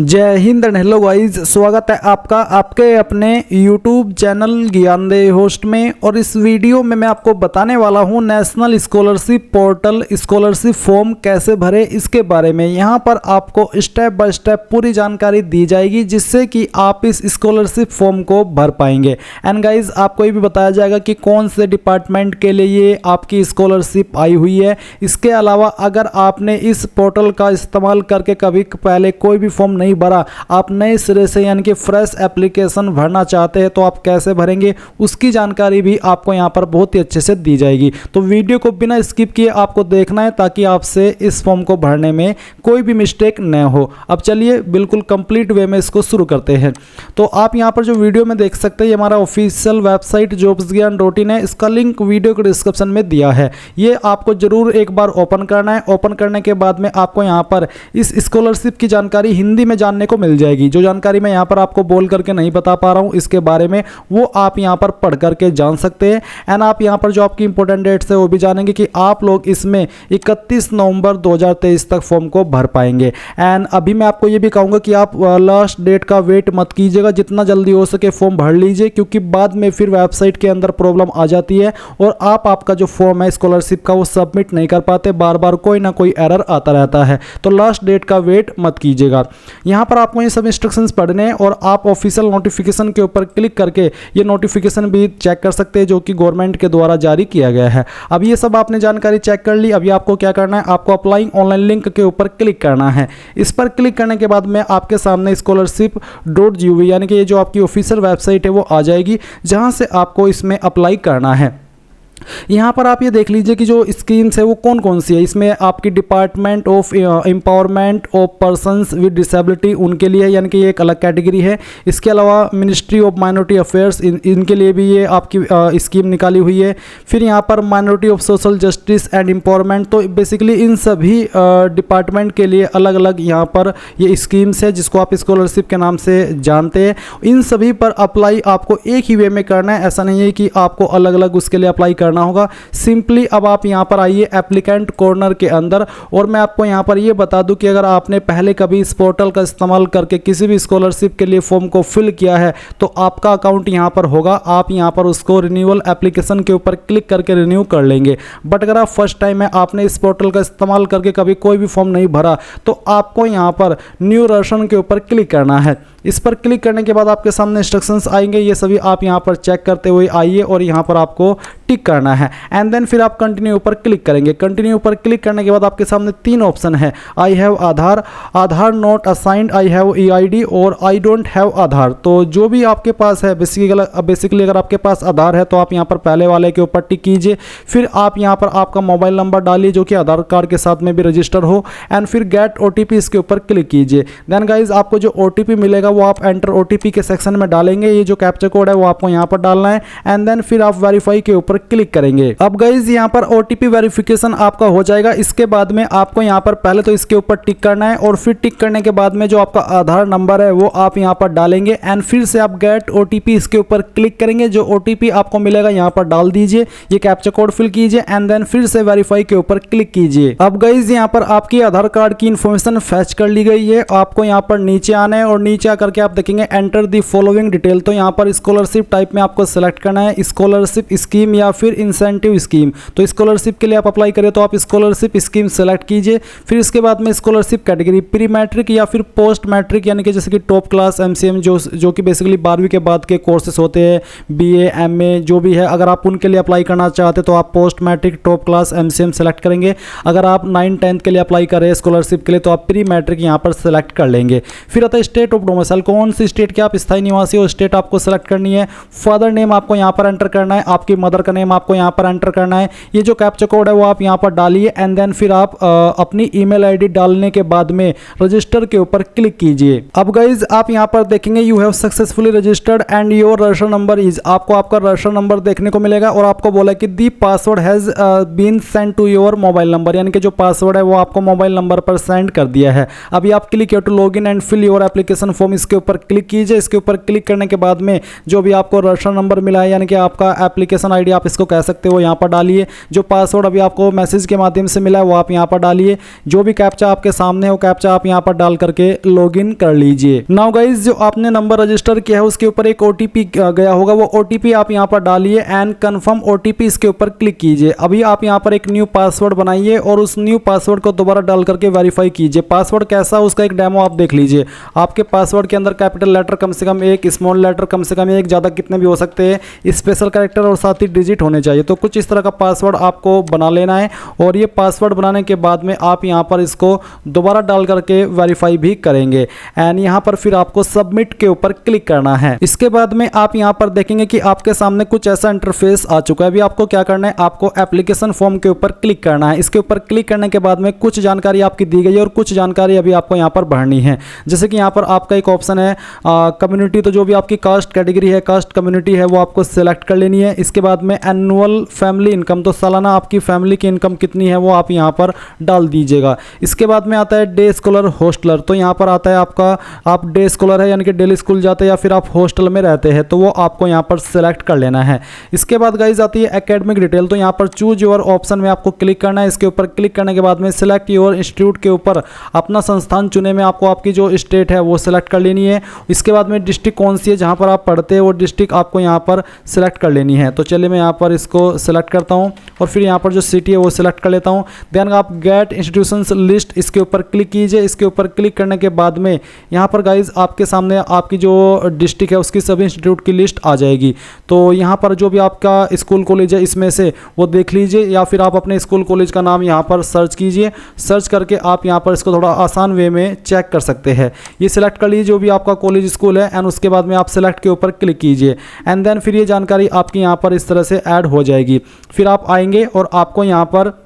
जय Hind and hello guys, स्वागत है आपका आपके अपने YouTube चैनल ज्ञानदेह होस्ट में। और इस वीडियो में मैं आपको बताने वाला हूं national scholarship portal scholarship form कैसे भरे इसके बारे में। यहां पर आपको स्टेप बाय स्टेप पूरी जानकारी दी जाएगी जिससे कि आप इस स्कॉलरशिप फॉर्म को भर पाएंगे। एंड गाइस आपको ये भी बताया जाएगा कि कौन से डिपार्टमेंट के लिए ये आपकी स्कॉलरशिप आई हुई है। इसके अलावा अगर आपने इस पोर्टल का इस्तेमाल करके कभी पहले कोई भी फॉर्म नहीं भरा, आप नए सिरे से यानी कि फ्रेश एप्लीकेशन भरना चाहते हैं तो आप कैसे भरेंगे उसकी जानकारी भी आपको यहां पर बहुत ही अच्छे से दी जाएगी। तो वीडियो को बिना स्किप किए आपको देखना है ताकि आपसे इस फॉर्म को भरने में कोई भी मिस्टेक न हो। अब चलिए बिल्कुल कंप्लीट वे में इसको शुरू करते हैं। तो आप यहां पर जो वीडियो में देख सकते हैं हमारा ऑफिशियल वेबसाइट jobsgyan.in है। इसका लिंक वीडियो के डिस्क्रिप्शन में दिया है। ये आपको जरूर एक बार ओपन करना है। ओपन करने के बाद में आपको यहां पर इस स्कॉलरशिप की जानकारी हिंदी में जानने को मिल जाएगी। जो जानकारी मैं यहां पर आपको बोल करके नहीं बता पा रहा हूं इसके बारे में, वो आप यहां पर पढ़ करके जान सकते हैं। एंड आप यहां पर जो आपकी इंपॉर्टेंट डेट्स है वो भी जानेंगे कि आप लोग इसमें 31 नवंबर 2023 तक फॉर्म को भर पाएंगे। एंड अभी मैं आपको ये भी कहूंगा कि आप लास्ट डेट का वेट मत कीजिएगा, जितना जल्दी हो सके फॉर्म भर लीजिए, क्योंकि बाद में फिर वेबसाइट के अंदर प्रॉब्लम आ जाती है और आपका जो फॉर्म है स्कॉलरशिप का वो सबमिट नहीं कर पाते, बार बार कोई ना कोई एरर आता रहता है। तो लास्ट डेट का वेट मत कीजिएगा। यहां पर आपको ये सब इंस्ट्रक्शंस पढ़ने हैं और आप ऑफिशियल नोटिफिकेशन के ऊपर क्लिक करके ये नोटिफिकेशन भी चेक कर सकते हैं जो कि गवर्नमेंट के द्वारा जारी किया गया है। अब ये सब आपने जानकारी चेक कर ली। अभी आपको क्या करना है, आपको अप्लाइंग ऑनलाइन लिंक के ऊपर क्लिक करना है। इस पर क्लिक करने के बाद में आपके सामने scholarship.gov यानी कि ये जो आपकी ऑफिशियल वेबसाइट है वो आ जाएगी, जहां से आपको इसमें अप्लाई करना है। यहाँ पर आप ये देख लीजिए कि जो स्कीम्स है वो कौन कौन सी है। इसमें आपकी department of empowerment of persons with disability उनके लिए यानी कि ये एक अलग कैटेगरी है। इसके अलावा मिनिस्ट्री ऑफ माइनॉरिटी अफेयर्स इनके लिए भी ये आपकी स्कीम निकाली हुई है। फिर यहाँ पर minority of social justice and empowerment, तो बेसिकली इन सभी डिपार्टमेंट के लिए अलग अलग यहाँ पर ये स्कीम्स है जिसको आप स्कॉलरशिप के नाम से जानते हैं। इन सभी पर अप्लाई आपको एक ही वे में करना है, ऐसा नहीं है कि आपको अलग अलग उसके लिए अप्लाई करना होगा। सिंपली अब आप यहां पर आइए एप्लीकेंट कॉर्नर के अंदर, और मैं आपको यहां पर यह बता दूं कि अगर आपने पहले कभी इस पोर्टल का इस्तेमाल करके किसी भी स्कॉलरशिप के लिए फॉर्म को फिल किया है तो आपका अकाउंट यहां पर होगा। आप यहां पर उसको रिन्यूअल एप्लीकेशन के ऊपर क्लिक करके रिन्यू कर लेंगे। बट अगर आप फर्स्ट टाइम है, आपने इस पोर्टल का इस्तेमाल करके कभी कोई भी फॉर्म नहीं भरा, तो आपको यहां पर न्यू वर्जन के ऊपर क्लिक करना है। इस पर क्लिक करने के बाद आपके सामने इंस्ट्रक्शंस आएंगे, ये सभी आप यहां पर चेक करते हुए आइए और यहां पर आपको टिक करना है। एंड देन फिर आप कंटिन्यू पर क्लिक करेंगे। कंटिन्यू पर क्लिक करने के बाद आपके सामने तीन ऑप्शन है, I have Aadhaar, Aadhaar not assigned, I have EID और आई डोंट हैव आधार। तो जो भी आपके पास है बेसिकली अगर आपके पास आधार है तो आप यहां पर पहले वाले के ऊपर टिक कीजिए। फिर आप यहां पर आपका मोबाइल नंबर डालिए जो कि आधार कार्ड के साथ में भी रजिस्टर हो, एंड फिर गेट OTP इसके ऊपर क्लिक कीजिए। देन गाइज आपको जो OTP मिलेगा वो आप एंटर OTP के सेक्शन में डालेंगे। ये जो कैप्चा कोड है वो आपको यहां पर डालना है, एंड देन फिर आप वेरीफाई के ऊपर क्लिक करेंगे। अब गाइज यहां पर OTP वेरिफिकेशन आपका हो जाएगा। इसके बाद में आपको यहां पर पहले तो इसके ऊपर टिक करना है, और फिर टिक करने के बाद में जो आपका आधार नंबर है वो आप यहां पर डालेंगे, एंड फिर से आप गेट OTP इसके ऊपर क्लिक करेंगे। जो OTP आपको मिलेगा यहां पर डाल दीजिए, ये कैप्चा कोड फिल कीजिए, एंड देन फिर से वेरीफाई के ऊपर क्लिक कीजिए। अब गाइज यहां पर आपकी आधार कार्ड की इंफॉर्मेशन फैच कर ली गई है। आपको यहां पर नीचे आना है और नीचे आकर के आप देखेंगे एंटर दी फॉलोइंग डिटेल। तो यहां पर स्कॉलरशिप टाइप में आपको सेलेक्ट करना है, स्कॉलरशिप स्कीम या फिर इंसेंटिव स्कीम। तो स्कॉलरशिप के लिए आप अप्लाई करें तो आप स्कॉलरशिप स्कीम सेलेक्ट कीजिए। फिर इसके बाद में स्कॉलरशिप कैटेगरी प्री मैट्रिक या फिर पोस्ट मैट्रिक, यानी कि जैसे कि टॉप क्लास MCM जो कि बेसिकली 12वीं के बाद के कोर्सेस होते हैं, BA MA जो भी है, अगर आप उनके लिए अप्लाई करना चाहते तो आप post matric top class MCM select करेंगे। अगर आप 9-10 के लिए अप्लाई कर रहे हैं स्कॉलरशिप के लिए तो आप प्री मैट्रिक यहाँ पर सेलेक्ट कर लेंगे। फिर आता है स्टेट ऑफ डोमिसाइल, कौन सी स्टेट के आप स्थायी निवासी हो स्टेट आपको सेलेक्ट करनी है। फादर नेम आपको यहाँ पर एंटर करना है, आपकी मदर का नेम आपको यहाँ पर एंटर करना है। ये जो कैप्चा कोड है वो आप यहाँ पर डालिए, एंड देन फिर आप अपनी ईमेल आईडी डालने के बाद में रजिस्टर के ऊपर क्लिक कीजिए। अब गाइज आप यहाँ पर देखेंगे you have successfully registered and your register number is, आपको आपका रजिस्टर नंबर देखने को मिलेगा और आपको बोला कि the password has been send to your mobile number, यानी कि जो पासवर्ड है वो आपको मोबाइल नंबर पर सेंड कर दिया है। अभी आप click to log in and fill your application form इसके ऊपर क्लिक कीजिए। इसके ऊपर क्लिक करने के बाद में जो भी आपको रजिस्टर नंबर मिला है यानी कि आपका एप्लीकेशन आईडी आप इसको कह सकते हो, यहाँ पर डालिए। जो पासवर्ड अभी आपको मैसेज के माध्यम से मिला है वो आप यहाँ पर डालिए। जो भी कैप्चा आपके सामने हो कैप्चा आप यहाँ पर डाल करके लॉगिन कर लीजिए। नाउ गाइज जो आपने नंबर रजिस्टर किया है उसके ऊपर एक ओटीपी गया होगा, वो ओटीपी आप यहाँ पर डालिए एंड कंफर्म ओटीपी इसके ऊपर क्लिक कीजिए। अभी आप यहाँ पर एक न्यू पासवर्ड बनाइए और उस न्यू पासवर्ड को दोबारा डाल करके वेरीफाई कीजिए। पासवर्ड कैसा उसका एक डेमो आप देख लीजिए। आपके पासवर्ड के अंदर कैपिटल लेटर कम से कम एक, स्मॉल लेटर कम से कम एक, ज़्यादा कितने भी हो सकते हैं, स्पेशल कैरेक्टर और साथ ही डिजिट होने चाहिए। तो कुछ इस तरह का पासवर्ड आपको बना लेना है और ये पासवर्ड बनाने के बाद में आप यहाँ पर इसको दोबारा डाल करके वेरीफाई भी करेंगे एंड यहाँ पर फिर आपको सबमिट के ऊपर क्लिक करना है। इसके बाद में आप यहाँ पर देखेंगे कि आपके सामने कुछ ऐसा इंटरफेस आ चुका है। अभी आपको क्या करना है, आपको एप्लीकेशन फॉर्म के ऊपर क्लिक करना है। इसके ऊपर क्लिक करने के बाद में कुछ जानकारी आपकी दी गई है और कुछ जानकारी अभी आपको यहाँ पर भरनी है। जैसे कि यहाँ पर आपका एक ऑप्शन है कम्युनिटी, तो जो भी आपकी कास्ट कैटेगरी है, कास्ट कम्युनिटी है, वो आपको सिलेक्ट कर लेनी है। इसके बाद में एनुअल फैमिली इनकम, तो सालाना आपकी फैमिली की इनकम कितनी है वो आप यहाँ पर डाल दीजिएगा। इसके बाद में आता है डे स्कॉलर हॉस्टलर, तो यहाँ पर आता है आपका आप डे स्कॉलर है यानी कि डेली स्कूल जाते हैं या फिर आप हॉस्टल में रहते हैं, तो वो आपको यहाँ पर सिलेक्ट कर लेना है। इसके बाद गाइज आती है एकेडमिक डिटेल, तो यहाँ पर चूज योर ऑप्शन में आपको क्लिक करना है। इसके ऊपर क्लिक करने के बाद में सिलेक्ट योर इंस्टीट्यूट के ऊपर अपना संस्थान चुने में आपको आपकी जो स्टेट है वो सिलेक्ट कर लेनी है। इसके बाद में डिस्ट्रिक्ट कौन सी है जहाँ पर आप पढ़ते हैं वो डिस्ट्रिक्ट आपको यहाँ पर सिलेक्ट कर लेनी है। तो चलिए मैं यहाँ पर इसको सिलेक्ट करता हूँ और फिर यहाँ पर जो सिटी है वो सिलेक्ट कर लेता हूँ। देन आप गेट इंस्टीट्यूशंस लिस्ट इसके ऊपर क्लिक कीजिए। इसके ऊपर क्लिक करने के बाद में यहाँ पर गाइज आपके सामने आपकी जो डिस्ट्रिक्ट है उसकी सभी इंस्टीट्यूट की लिस्ट आ जाएगी। तो यहाँ पर जो भी आपका स्कूल कॉलेज है इसमें से वो देख लीजिए या फिर आप अपने स्कूल कॉलेज का नाम यहाँ पर सर्च कीजिए। सर्च करके आप यहाँ पर इसको थोड़ा आसान वे में चेक कर सकते हैं। ये सिलेक्ट कर लीजिए जो भी आपका कॉलेज स्कूल है एंड उसके बाद में आप सिलेक्ट के ऊपर क्लिक कीजिए एंड देन फिर ये जानकारी आपकी यहाँ पर इस तरह से ऐड हो जाएगी। फिर आप आएंगे और आपको यहाँ पर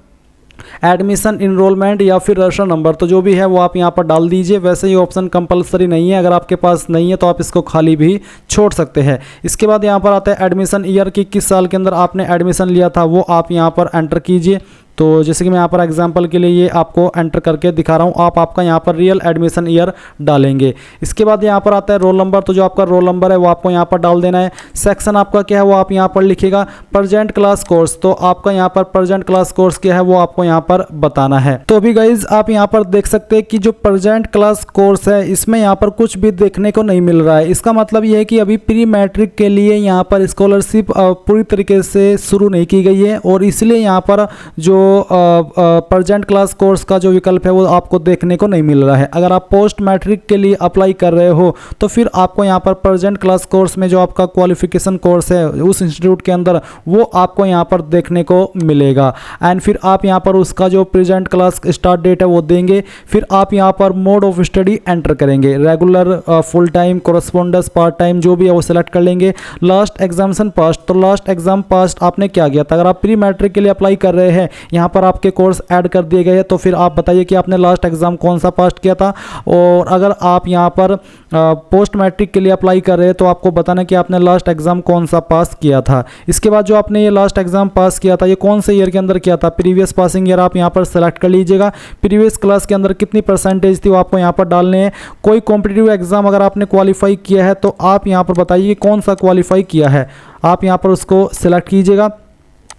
एडमिशन इनरोलमेंट या फिर रजिस्टर नंबर, तो जो भी है वो आप यहाँ पर डाल दीजिए। वैसे ये ऑप्शन कंपलसरी नहीं है, अगर आपके पास नहीं है तो आप इसको खाली भी छोड़ सकते हैं। इसके बाद यहाँ पर आता है एडमिशन ईयर की किस साल के अंदर आपने एडमिशन लिया था वो आप यहाँ पर एंटर कीजिए। तो जैसे कि मैं यहाँ पर एग्जांपल के लिए ये आपको एंटर करके दिखा रहा हूँ, आप आपका यहाँ पर रियल एडमिशन ईयर डालेंगे। इसके बाद यहाँ पर आता है रोल नंबर, तो जो आपका रोल नंबर है वो आपको यहाँ पर डाल देना है। सेक्शन आपका क्या है वो आप यहाँ पर लिखिएगा। प्रेजेंट क्लास कोर्स, तो आपका यहाँ पर प्रेजेंट क्लास कोर्स क्या है वो आपको यहाँ पर बताना है। तो अभी गाइज आप यहाँ पर देख सकते हैं कि जो प्रेजेंट क्लास कोर्स है इसमें यहाँ पर कुछ भी देखने को नहीं मिल रहा है। इसका मतलब ये है कि अभी प्री मैट्रिक के लिए यहाँ पर स्कॉलरशिप पूरी तरीके से शुरू नहीं की गई है और इसलिए यहाँ पर जो प्रेजेंट क्लास कोर्स का जो विकल्प है वो आपको देखने को नहीं मिल रहा है। अगर आप पोस्ट मैट्रिक के लिए अप्लाई कर रहे हो तो फिर आपको यहाँ पर प्रेजेंट क्लास कोर्स में जो आपका क्वालिफिकेशन कोर्स है उस इंस्टीट्यूट के अंदर वो आपको यहाँ पर देखने को मिलेगा एंड फिर आप यहाँ पर उसका जो प्रेजेंट क्लास स्टार्ट डेट है वो देंगे। फिर आप यहाँ पर मोड ऑफ स्टडी एंटर करेंगे, regular, full time, correspondence, part time जो भी है वो सिलेक्ट कर लेंगे। लास्ट एग्जामिनेशन पास, तो लास्ट एग्जाम पास आपने क्या किया था। अगर आप प्री मैट्रिक के लिए अप्लाई कर रहे हैं, यहाँ पर आपके कोर्स ऐड कर दिए गए हैं, तो फिर आप बताइए कि आपने लास्ट एग्जाम कौन सा पास किया था। और अगर आप यहाँ पर पोस्ट मैट्रिक के लिए अप्लाई कर रहे हैं तो आपको बताना कि आपने लास्ट एग्जाम कौन सा पास किया था। इसके बाद जो आपने ये लास्ट एग्जाम पास किया था ये कौन से ईयर के अंदर किया था, प्रीवियस पासिंग ईयर आप यहाँ पर सेलेक्ट कर लीजिएगा। प्रीवियस क्लास के अंदर कितनी परसेंटेज थी वो आपको यहाँ पर डालने हैं। कोई कॉम्पिटिटिव एग्जाम अगर आपने क्वालिफाई किया है तो आप यहाँ पर बताइए कि कौन सा क्वालिफाई किया है, आप यहाँ पर उसको सिलेक्ट कीजिएगा।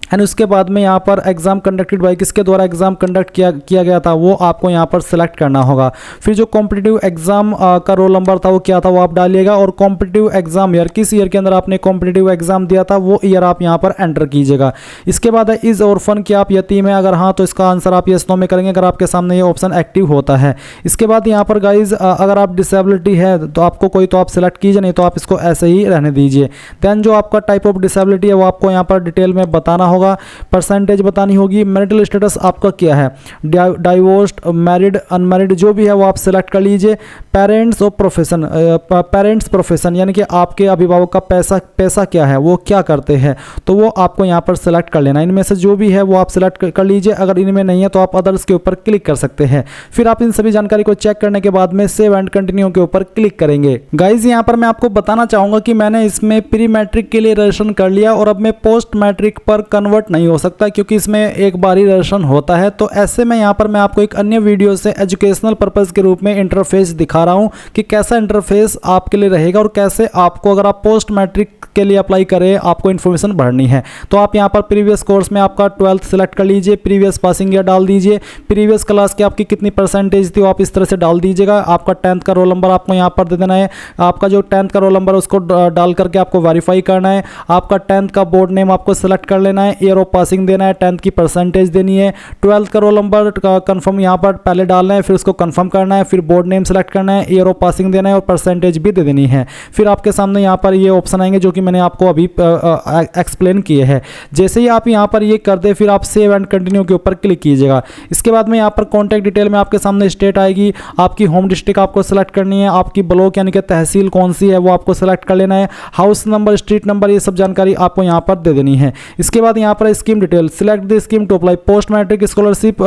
एंड उसके बाद में यहाँ पर एग्जाम कंडक्टेड बाय, किसके द्वारा एग्जाम कंडक्ट किया गया था वो आपको यहाँ पर सिलेक्ट करना होगा। फिर जो कॉम्पिटिटिव एग्जाम का रोल नंबर था वो क्या था वो आप डालिएगा और कॉम्पिटिटिव एग्जाम ईयर, किस ईयर के अंदर आपने कॉम्पिटिटिव एग्जाम दिया था वो ईयर आप यहाँ पर एंटर कीजिएगा। इसके बाद है इज ऑर्फन, कि आप यतीम है, अगर हाँ तो इसका आंसर आप यस नो में करेंगे अगर आपके सामने ये ऑप्शन एक्टिव होता है। इसके बाद यहाँ पर गाइज अगर आप डिसेबिलिटी है तो आपको कोई तो आप सिलेक्ट कीजिए, नहीं तो आप इसको ऐसे ही रहने दीजिए। देन जो आपका टाइप ऑफ डिसेबिलिटी है वो आपको यहाँ पर डिटेल में बताना होगा, परसेंटेज बतानी होगी। मैरिटल स्टेटस आपका क्या है, डाइवोर्स्ड, मैरिड, अनमैरिड जो भी है वो आप सिलेक्ट कर लीजिए। पेरेंट्स और प्रोफेशन, पेरेंट्स प्रोफेशन यानी कि आपके अभिभावक का पैसा क्या है, वो क्या करते हैं, तो वो आपको यहाँ पर सिलेक्ट कर लेना। इनमें से जो भी है वो आप सिलेक्ट कर लीजिए। अगर इनमें नहीं है तो आप अदर्स के ऊपर क्लिक कर सकते हैं। फिर आप इन सभी जानकारी को चेक करने के बाद में सेव एंड कंटिन्यू के ऊपर क्लिक करेंगे। गाइज यहाँ पर मैं आपको बताना चाहूँगा कि मैंने इसमें प्री मैट्रिक के लिए रजिस्ट्रेशन कर लिया और अब मैं पोस्ट मैट्रिक पर कन्वर्ट नहीं हो सकता क्योंकि इसमें एक बार ही रजिस्ट्रेशन होता है। तो ऐसे में यहाँ पर मैं आपको एक अन्य वीडियो से एजुकेशनल पर्पज़ के रूप में इंटरफेस दिखा रहा हूँ कि कैसा इंटरफेस आपके लिए रहेगा और कैसे आपको, अगर आप पोस्ट मैट्रिक के लिए अप्लाई करें, आपको इन्फॉर्मेशन भरनी है। तो आप यहाँ पर प्रीवियस कोर्स में आपका 12th सेलेक्ट कर लीजिए, प्रीवियस पासिंग ईयर डाल दीजिए, प्रीवियस क्लास की आपकी कितनी परसेंटेज थी वो आप इस तरह से डाल दीजिएगा। आपका 10th का रोल नंबर आपको यहाँ पर दे देना है। आपका जो 10th का रोल नंबर है उसको डाल करके आपको वेरीफाई करना है। आपका 10th का बोर्ड नेम आपको सेलेक्ट कर लेना है, ईयर ऑफ पासिंग देना है, 10th की परसेंटेज देनी है, 12th का रोल नंबर कंफर्म यहाँ पर पहले डालना है, फिर उसको कंफर्म करना है, फिर बोर्ड नेम सेलेक्ट करना है, ईयर ऑफ पासिंग देना है और परसेंटेज भी दे देनी है। फिर आपके सामने यहाँ पर ये ऑप्शन आएंगे जो कि मैंने आपको अभी एक्सप्लेन किए हैं। जैसे ही आप यहाँ पर ये कर दे, फिर आप सेव एंड कंटिन्यू के ऊपर क्लिक कीजिएगा। इसके बाद में यहाँ पर कॉन्टैक्ट डिटेल में आपके सामने स्टेट आएगी, आपकी होम डिस्ट्रिक्ट आपको सेलेक्ट करनी है, आपकी ब्लॉक यानी कि तहसील कौन सी है वो आपको सेलेक्ट कर लेना है, हाउस नंबर, स्ट्रीट नंबर, ये सब जानकारी आपको यहाँ पर दे देनी है। इसके बाद यहाँ पर scheme detail, select the scheme to apply, post matric scholarship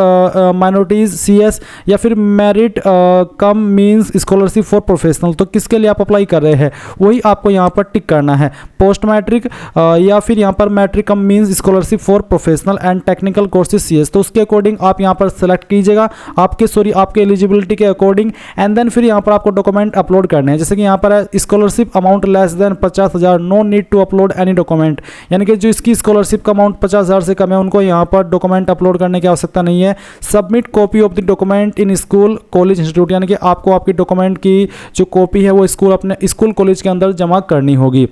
minorities CS या फिर merit cum means scholarship for professional. तो किसके लिए आप अप्लाई कर रहे हैं वही आपको यहाँ पर टिक करना है, पोस्ट मैट्रिक या फिर यहाँ पर matric cum means scholarship for professional and technical courses CS। तो उसके अकॉर्डिंग आप यहाँ पर सेलेक्ट कीजिएगा, आपके एलिजिबिलिटी के अकॉर्डिंग। एंड देन फिर यहाँ पर आपको डॉक्यूमेंट अपलोड करने हैं। जैसे कि यहाँ पर है scholarship amount less than 50,000, no need to upload any document, यानी कि जो इसकी स्कॉलरशिप का अमाउंट 50,000 से कम है उनको यहाँ पर डॉक्यूमेंट अपलोड करने की आवश्यकता नहीं है। Submit copy of the document in school college institute, यानी कि आपको आपकी डॉक्यूमेंट की जो कॉपी है वो अपने स्कूल कॉलेज के अंदर जमा करनी होगी।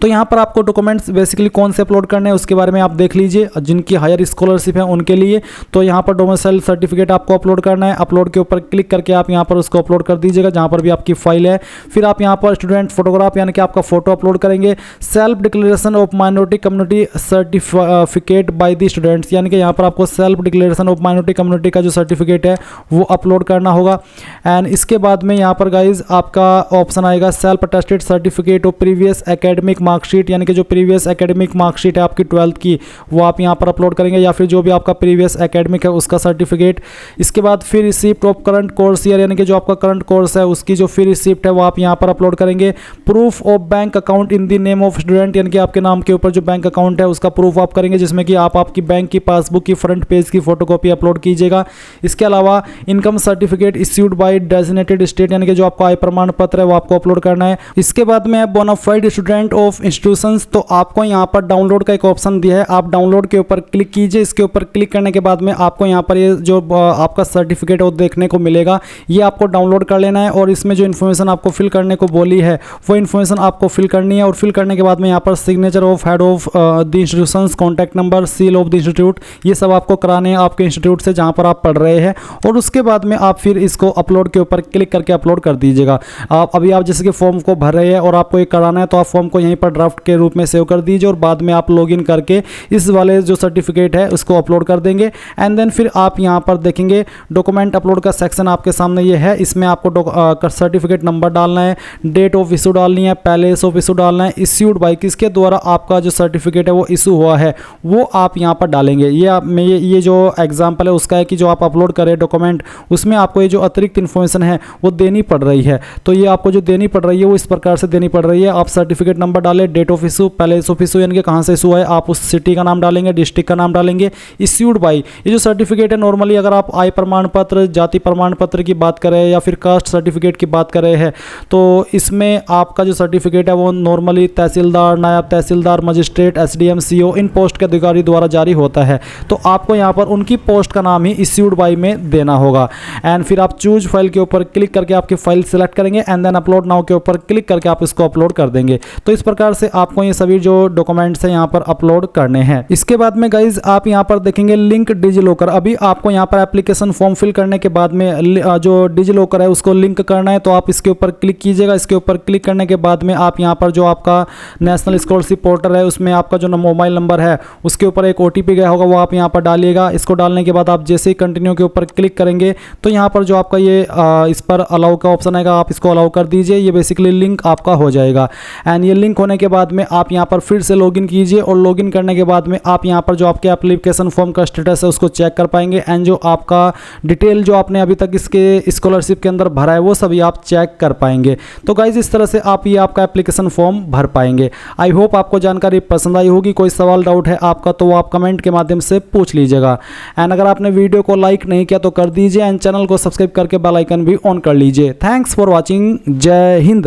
तो यहाँ पर आपको डॉक्यूमेंट्स बेसिकली कौन से अपलोड करने हैं उसके बारे में आप देख लीजिए, जिनकी हायर स्कॉलरशिप है उनके लिए। तो यहाँ पर डोमिसाइल सर्टिफिकेट आपको अपलोड करना है, अपलोड के ऊपर क्लिक करके आप यहाँ पर उसको अपलोड कर दीजिएगा जहाँ पर भी आपकी फाइल है। फिर आप यहाँ पर स्टूडेंट फोटोग्राफ यानी कि आपका फोटो अपलोड करेंगे। Self declaration of minority community certificate by the students, यानी कि यहाँ पर आपको self declaration of minority community का जो सर्टिफिकेट है वो अपलोड करना होगा। एंड इसके बाद में यहाँ पर गाइज आपका ऑप्शन आएगा self attested certificate of previous academic marksheet, यानी कि जो प्रीवियस एकेडमिक मार्कशीट है आपकी 12th की वो आप यहाँ पर अपलोड करेंगे, या फिर जो भी आपका प्रीवियस एकेडमिक है उसका सर्टिफिकेट। इसके बाद फिर receipt of current course year, यानी कि जो आपका करंट कोर्स है उसकी जो फिर रिसिप्ट है वो आप यहाँ पर अपलोड करेंगे। Proof of bank account in the name of student, यानी कि आपके नाम के ऊपर जो बैंक अकाउंट है उसका प्रूफ आप करेंगे, जिसमें कि आप आपकी बैंक की पासबुक की फ्रंट पेज की फोटोकॉपी अपलोड कीजिएगा। इसके अलावा income certificate issued by designated state, यानी कि जो आपका आय प्रमाण पत्र है वो आपको अपलोड करना है। इसके बाद में बोनाफाइड स्टूडेंट ऑफ इंस्टीट्यूशंस, तो आपको यहाँ पर डाउनलोड का एक ऑप्शन दिया है, आप डाउनलोड के ऊपर क्लिक कीजिए। इसके ऊपर क्लिक करने के बाद में आपको यहाँ पर ये जो आपका सर्टिफिकेट है वो देखने को मिलेगा, ये आपको डाउनलोड कर लेना है। और इसमें जो इन्फॉर्मेशन आपको फिल करने को बोली है वो इन्फॉर्मेशन आपको फिल करनी है। और फिल करने के बाद में यहाँ पर signature of head of the institutions, contact number, seal of the institute, ये सब आपको कराने हैं आपके इंस्टीट्यूट से जहाँ पर आप पढ़ रहे हैं। और उसके बाद में आप फिर इसको अपलोड के ऊपर क्लिक करके अपलोड कर दीजिएगा। आप जैसे कि फॉर्म को भर रहे हैं और आपको ये कराना है तो आप फॉर्म को यहीं पर ड्राफ्ट के रूप में सेव कर दीजिए और बाद में आप लॉगिन करके इस वाले जो सर्टिफिकेट है उसको अपलोड कर देंगे। एंड देन फिर आप यहाँ पर देखेंगे डॉक्यूमेंट अपलोड का सेक्शन आपके सामने ये है। इसमें आपको सर्टिफिकेट नंबर डालना है, डेट ऑफ इशू डालनी है, पैलेस ऑफ इशू डालना है, इश्यूड बाय किसके द्वारा आपका जो सर्टिफिकेट है वो इशू हुआ है वो आप यहाँ पर डालेंगे। ये जो एग्जाम्पल है उसका है कि जो आप अपलोड करें डॉक्यूमेंट उसमें आपको ये जो अतिरिक्त इन्फॉर्मेशन है वो देनी पड़ रही है। तो ये आपको जो देनी पड़ रही है वो इस प्रकार से देनी पड़ रही है। आप सर्टिफिकेट नंबर डालें, date of issue, place of issue यानी कि कहाँ से इशू है, आप उस सिटी का नाम डालेंगे, डिस्ट्रिक्ट का नाम डालेंगे, इश्यूड बाय। ये जो सर्टिफिकेट है नॉर्मली अगर आप आय प्रमाण पत्र, जाति प्रमाण पत्र की बात करें या फिर कास्ट सर्टिफिकेट की बात कर रहे हैं तो इसमें आपका जो सर्टिफिकेट है वो नॉर्मली तहसीलदार, नायब तहसीलदार, मजिस्ट्रेट, SDM, CO इन पोस्ट के अधिकारी द्वारा जारी होता है। तो आपको यहाँ पर उनकी पोस्ट का नाम ही इश्यूड बाय में देना होगा। एंड फिर आप चूज फाइल के ऊपर क्लिक करके आपकी फाइल सेलेक्ट करेंगे एंड देन अपलोड नाउ के ऊपर क्लिक करके आप इसको अपलोड कर देंगे। तो इस प्रकार से आपको ये सभी जो डॉक्यूमेंट्स हैं यहाँ पर अपलोड करने हैं। इसके बाद में गाइज आप यहाँ पर देखेंगे लिंक डिजिलॉकर। अभी आपको यहाँ पर एप्लीकेशन फॉर्म फिल करने के बाद में जो डिजिलॉकर है उसको लिंक करना है, तो आप इसके ऊपर क्लिक कीजिएगा। इसके ऊपर क्लिक करने के बाद में आप यहाँ पर जो आपका नेशनल स्कॉलरशिप पोर्टल है उसमें आपका जो मोबाइल नंबर है उसके ऊपर एक OTP गया होगा वो आप यहाँ पर डालिएगा। इसको डालने के बाद आप जैसे ही कंटिन्यू के ऊपर क्लिक करेंगे तो यहाँ पर जो आपका ये इस पर अलाउ का ऑप्शन आएगा, आप इसको अलाउ कर दीजिए। ये बेसिकली लिंक आपका हो जाएगा। एंड ये लिंक होने के बाद में आप यहाँ पर फिर से लॉगिन कीजिए और लॉगिन करने के बाद में आप यहाँ पर जो आपके एप्लीकेशन फॉर्म का स्टेटस है उसको चेक कर पाएंगे एंड जो आपका डिटेल जो आपने अभी तक इसके स्कॉलरशिप के अंदर भरा है वो सभी आप चेक कर पाएंगे। तो गाइज इस तरह से आप ये आपका एप्लीकेशन फॉर्म भर पाएंगे। आई होप आपको जानकारी पसंद आई होगी। कोई सवाल डाउट है आपका तो वो आप कमेंट के माध्यम से पूछ लीजिएगा। एंड अगर आपने वीडियो को लाइक नहीं किया तो कर दीजिए एंड चैनल को सब्सक्राइब करके बेल आइकन भी ऑन कर लीजिए। Thanks for watching. जय हिंद।